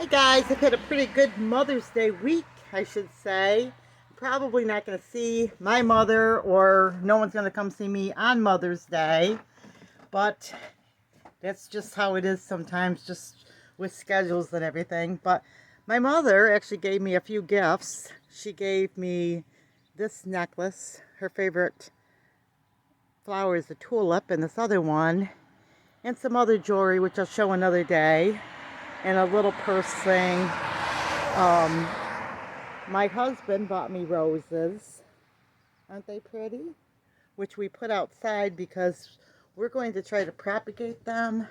Guys, I've had a pretty good Mother's Day week, I should say. Probably not going to see my mother, or no one's going to come see me on Mother's Day, but that's just how it is sometimes, just with schedules and everything. But my mother actually gave me a few gifts. She gave me this necklace. Her favorite flower is a tulip, and this other one, and some other jewelry, which I'll show another day, and a little purse thing. My husband bought me roses. Aren't they pretty? Which we put outside because we're going to try to propagate them.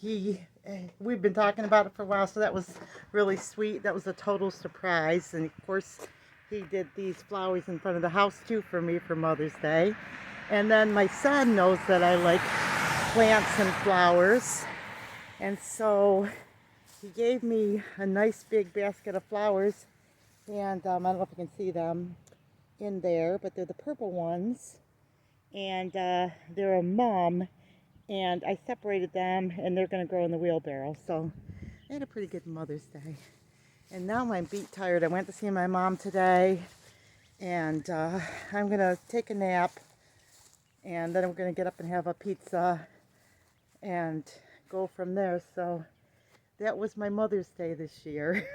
We've been talking about it for a while, so that was really sweet. That was a total surprise. And of course, he did these flowers in front of the house too for me for Mother's Day. And then my son knows that I like plants and flowers. And so he gave me a nice big basket of flowers. And I don't know if you can see them in there, but they're the purple ones. And they're a mum. And I separated them, and they're going to grow in the wheelbarrow. So I had a pretty good Mother's Day. And now I'm beat tired. I went to see my mom today. And I'm going to take a nap. And then I'm going to get up and have a pizza. And go from there. So that was my Mother's Day this year.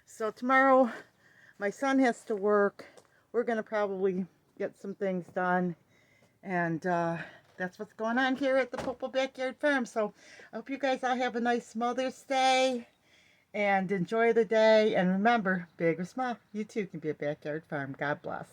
So tomorrow my son has to work. We're going to probably get some things done. And that's what's going on here at the Popple Backyard Farm. So I hope you guys all have a nice Mother's Day and enjoy the day. And remember, big or small, you too can be a backyard farm. God bless.